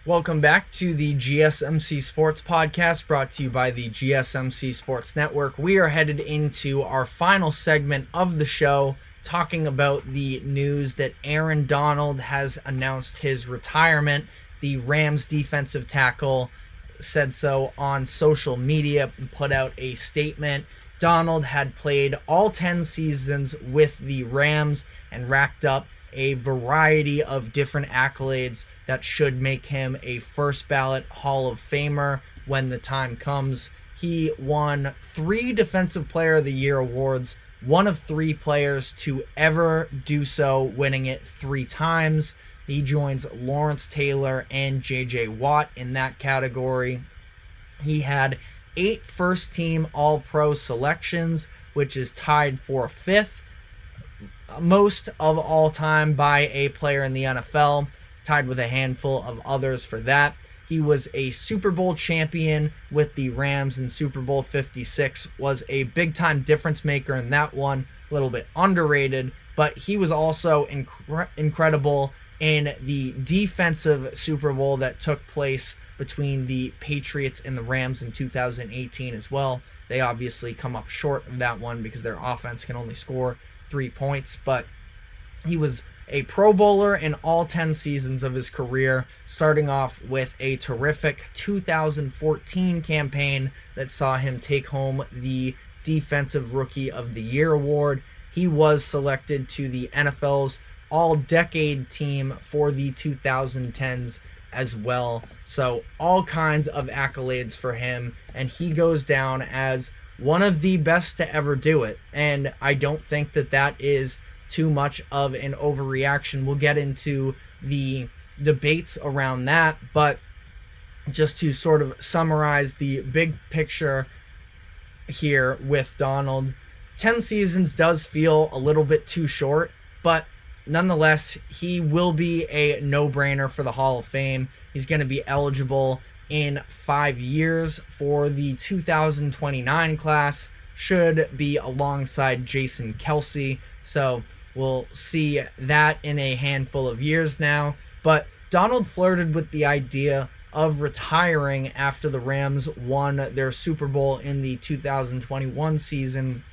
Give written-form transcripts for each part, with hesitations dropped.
Welcome back to the GSMC Sports Podcast, brought to you by the GSMC Sports Network. We are headed into our final segment of the show, talking about the news that Aaron Donald has announced his retirement. The Rams defensive tackle said so on social media and put out a statement. Donald had played all 10 seasons with the Rams and racked up a variety of different accolades that should make him a first ballot Hall of Famer when the time comes. He won 3 Defensive Player of the Year awards, one of 3 players to ever do so, winning it 3 times. He joins Lawrence Taylor and J.J. Watt in that category. He had 8 first-team All-Pro selections, which is tied for 5th most of all time by a player in the NFL, tied with a handful of others for that. He was a Super Bowl champion with the Rams in Super Bowl 56, was a big-time difference maker in that one, a little bit underrated, but he was also incredible in the defensive Super Bowl that took place between the Patriots and the Rams in 2018 as well. They obviously come up short of that one because their offense can only score 3 points, but he was a Pro Bowler in all 10 seasons of his career, starting off with a terrific 2014 campaign that saw him take home the Defensive Rookie of the Year award. He was selected to the NFL's All-Decade team for the 2010s as well. So all kinds of accolades for him, and he goes down as one of the best to ever do it. And I don't think that that is too much of an overreaction. We'll get into the debates around that, but just to sort of summarize the big picture here with Donald, 10 seasons does feel a little bit too short, but nonetheless, he will be a no-brainer for the Hall of Fame. He's going to be eligible in 5 years for the 2029 class, should be alongside Jason Kelce. So we'll see that in a handful of years now. But Donald flirted with the idea of retiring after the Rams won their Super Bowl in the 2021 season.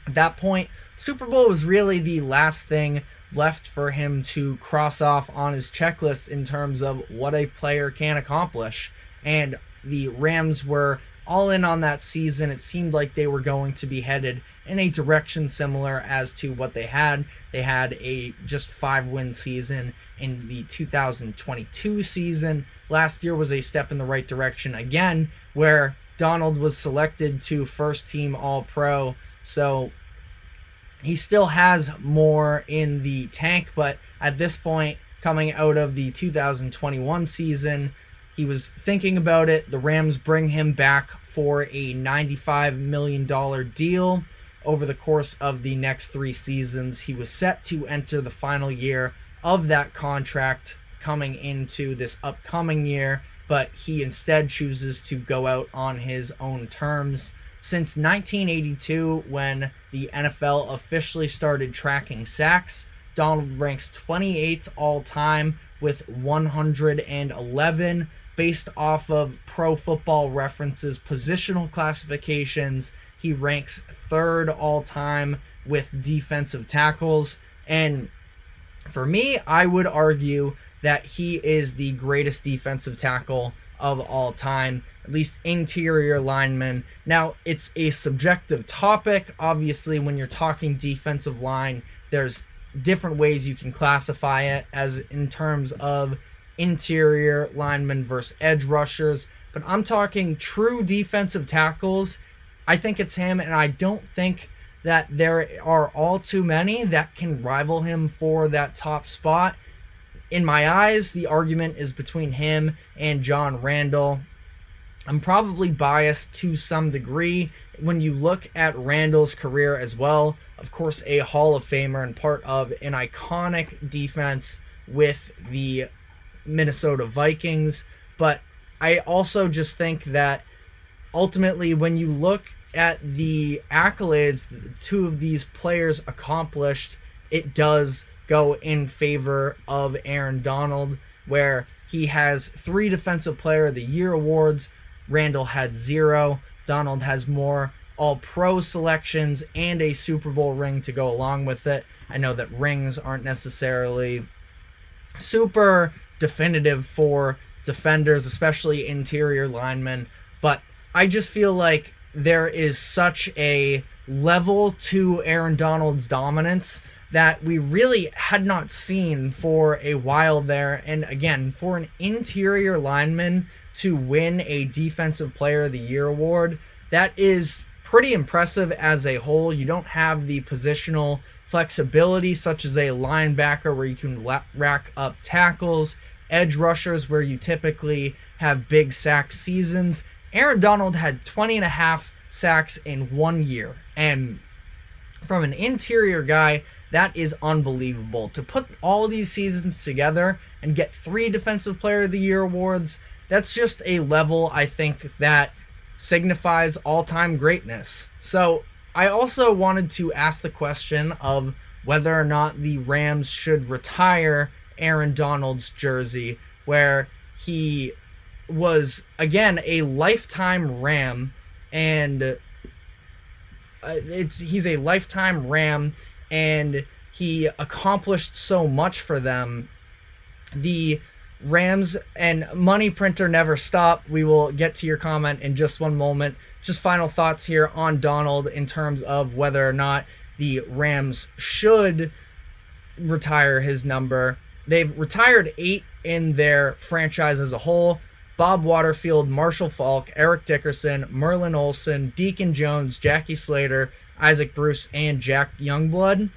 At that point, Super Bowl was really the last thing left for him to cross off on his checklist in terms of what a player can accomplish. And the Rams were all in on that season. It seemed like they were going to be headed in a direction similar as to what they had. They had a just 5-win season in the 2022 season. Last year was a step in the right direction again, where Donald was selected to first team All-Pro. So he still has more in the tank, but at this point, coming out of the 2021 season, he was thinking about it. The Rams bring him back for a $95 million deal over the course of the next 3 seasons. He was set to enter the final year of that contract coming into this upcoming year, but he instead chooses to go out on his own terms. Since 1982, when the NFL officially started tracking sacks, Donald ranks 28th all-time with 111. Based off of Pro Football Reference's positional classifications, he ranks 3rd all-time with defensive tackles. And for me, I would argue that he is the greatest defensive tackle of all time, at least interior lineman. Now, it's a subjective topic. Obviously, when you're talking defensive line, there's different ways you can classify it, as in terms of interior linemen versus edge rushers. But I'm talking true defensive tackles. I think it's him, and I don't think that there are all too many that can rival him for that top spot. In my eyes, the argument is between him and John Randall. I'm probably biased to some degree when you look at Randall's career as well. Of course, a Hall of Famer and part of an iconic defense with the Minnesota Vikings. But I also just think that ultimately, when you look at the accolades the 2 of these players accomplished, it does go in favor of Aaron Donald, where He has 3 Defensive Player of the Year awards. Randall had 0. Donald has more All-Pro selections and a Super Bowl ring to go along with it. I know that rings aren't necessarily super definitive for defenders, especially interior linemen, but I just feel like there is such a level to Aaron Donald's dominance that we really had not seen for a while there. And again, for an interior lineman to win a Defensive Player of the Year award, that is pretty impressive as a whole. You don't have the positional flexibility such as a linebacker where you can rack up tackles, edge rushers where you typically have big sack seasons. Aaron Donald had 20.5 sacks in 1 year, and from an interior guy, that is unbelievable. To put all of these seasons together and get 3 Defensive Player of the Year awards, that's just a level I think that signifies all-time greatness. So I also wanted to ask the question of whether or not the Rams should retire Aaron Donald's jersey, where he was, again, a lifetime Ram, and he's a lifetime Ram, and he accomplished so much for them. The Rams and money printer never stop. We will get to your comment in just one moment. Just final thoughts here on Donald in terms of whether or not the Rams should retire his number. They've retired 8 in their franchise as a whole. Bob Waterfield, Marshall Faulk, Eric Dickerson, Merlin Olsen, Deacon Jones, Jackie Slater, Isaac Bruce, and Jack Youngblood.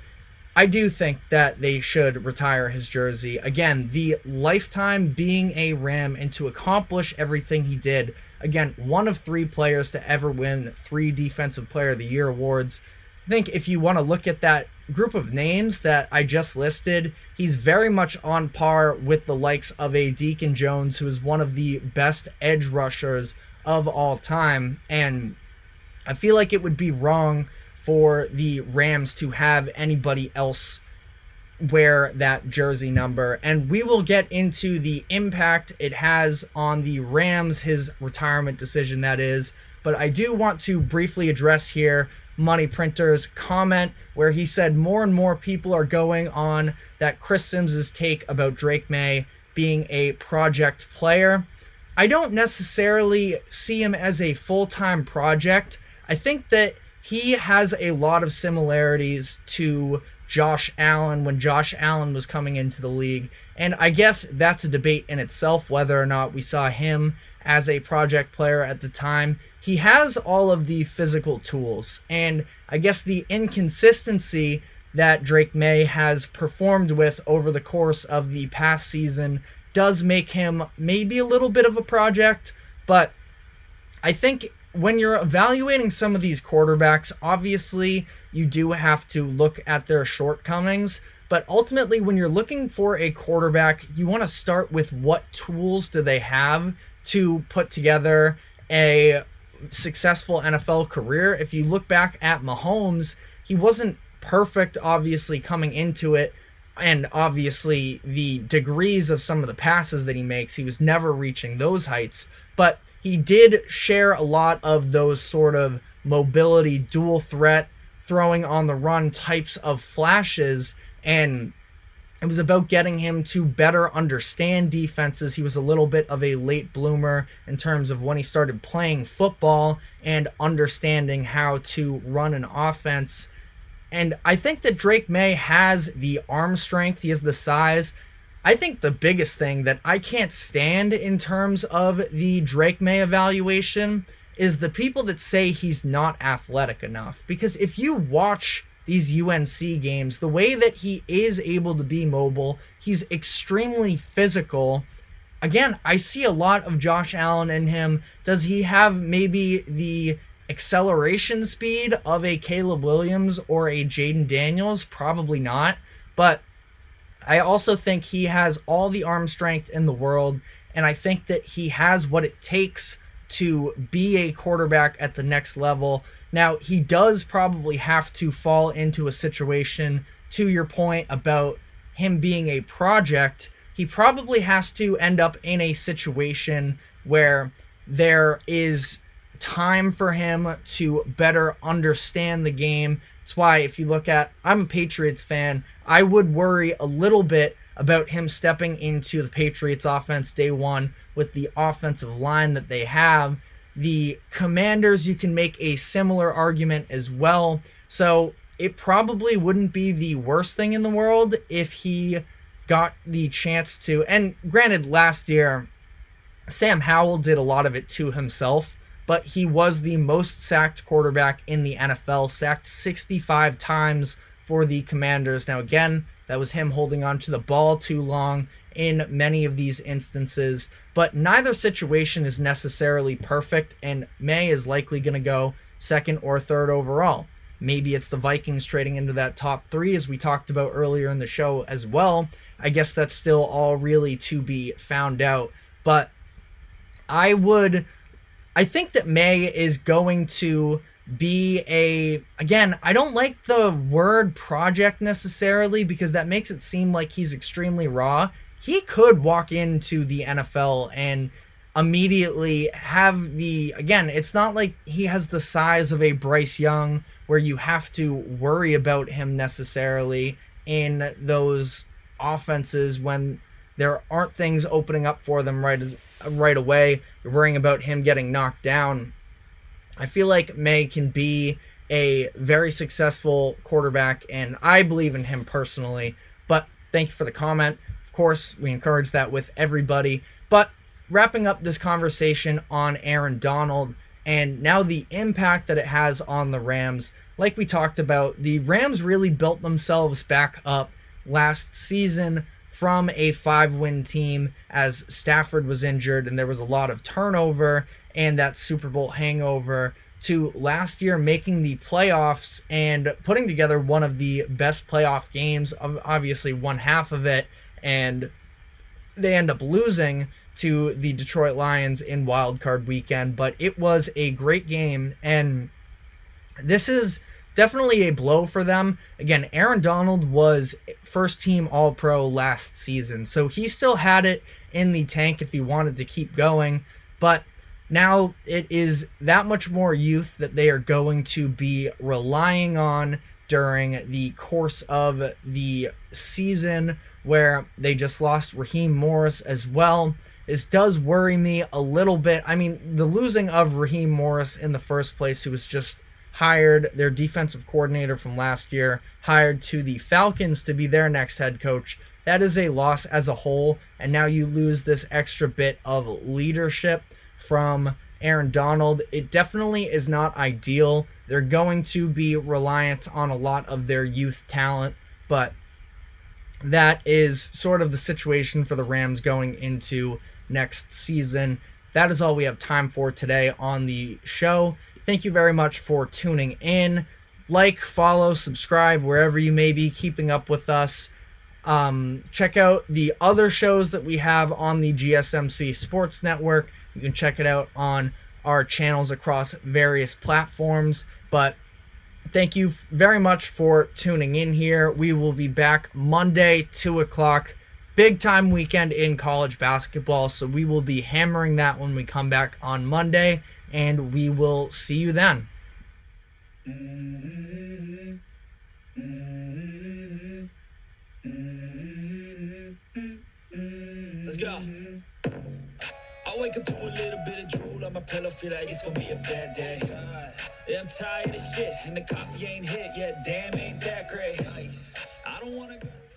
I do think that they should retire his jersey. Again, the lifetime being a Ram and to accomplish everything he did. Again, one of 3 players to ever win 3 Defensive Player of the Year awards. I think if you want to look at that group of names that I just listed, he's very much on par with the likes of a Deacon Jones, who is one of the best edge rushers of all time. And I feel like it would be wrong for the Rams to have anybody else wear that jersey number. And we will get into the impact it has on the Rams, his retirement decision that is. But I do want to briefly address here Money Printer's comment where he said more and more people are going on that Chris Sims's take about Drake May being a project player. I don't necessarily see him as a full-time project. I think that he has a lot of similarities to Josh Allen when Josh Allen was coming into the league. And I guess that's a debate in itself, whether or not we saw him as a project player at the time. He has all of the physical tools, and I guess the inconsistency that Drake May has performed with over the course of the past season does make him maybe a little bit of a project. But I think when you're evaluating some of these quarterbacks, obviously you do have to look at their shortcomings, but ultimately when you're looking for a quarterback, you want to start with what tools do they have to put together a successful NFL career. If you look back at Mahomes, he wasn't perfect obviously coming into it, and obviously the degrees of some of the passes that he makes, he was never reaching those heights, but he did share a lot of those sort of mobility, dual threat, throwing on the run types of flashes, and it was about getting him to better understand defenses. He was a little bit of a late bloomer in terms of when he started playing football and understanding how to run an offense. And I think that Drake May has the arm strength. He has the size. I think the biggest thing that I can't stand in terms of the Drake May evaluation is the people that say he's not athletic enough. Because if you watch these UNC games, the way that he is able to be mobile, he's extremely physical. Again, I see a lot of Josh Allen in him. Does he have maybe the acceleration speed of a Caleb Williams or a Jaden Daniels? Probably not. But I also think he has all the arm strength in the world, and I think that he has what it takes to be a quarterback at the next level. Now, he does probably have to fall into a situation, to your point about him being a project, he probably has to end up in a situation where there is time for him to better understand the game. That's why if you look at, I'm a Patriots fan, I would worry a little bit about him stepping into the Patriots offense day one with the offensive line that they have. The Commanders, you can make a similar argument as well. So it probably wouldn't be the worst thing in the world if he got the chance to, and granted last year, Sam Howell did a lot of it to himself, but he was the most sacked quarterback in the NFL, sacked 65 times for the Commanders. Now again, that was him holding on to the ball too long in many of these instances, but neither situation is necessarily perfect, and May is likely going to go second or third overall. Maybe it's the Vikings trading into that top three, as we talked about earlier in the show as well. I guess that's still all really to be found out, but I think that May is going to be again, I don't like the word project necessarily because that makes it seem like he's extremely raw. He could walk into the NFL and immediately have again, it's not like he has the size of a Bryce Young where you have to worry about him necessarily in those offenses when there aren't things opening up for them right away. You're worrying about him getting knocked down. I feel like May can be a very successful quarterback, and I believe in him personally. But thank you for the comment. Of course, we encourage that with everybody. But wrapping up this conversation on Aaron Donald and now the impact that it has on the Rams, like we talked about, the Rams really built themselves back up last season from a 5-win team as Stafford was injured and there was a lot of turnover and that Super Bowl hangover, to last year making the playoffs and putting together one of the best playoff games, obviously one half of it, and they end up losing to the Detroit Lions in Wild Card Weekend, but it was a great game, and this is definitely a blow for them. Again, Aaron Donald was first-team All-Pro last season, so he still had it in the tank if he wanted to keep going, but now it is that much more youth that they are going to be relying on during the course of the season, where they just lost Raheem Morris as well. This does worry me a little bit. I mean, the losing of Raheem Morris in the first place, who was just hired, their defensive coordinator from last year, hired to the Falcons to be their next head coach, that is a loss as a whole, and now you lose this extra bit of leadership from Aaron Donald. It definitely is not ideal. They're going to be reliant on a lot of their youth talent, but that is sort of the situation for the Rams going into next season. That is all we have time for today on the show. Thank you very much for tuning in. Like, follow, subscribe wherever you may be keeping up with us. Check out the other shows that we have on the GSMC Sports Network. You can check it out on our channels across various platforms. But thank you very much for tuning in here. We will be back Monday, 2 o'clock. Big time weekend in college basketball, so we will be hammering that when we come back on Monday, and we will see you then. Let's go. I wake up to a little bit of drool on my pillow, feel like it's gonna be a bad day. Yeah, I'm tired of shit, and the coffee ain't hit yet, damn it.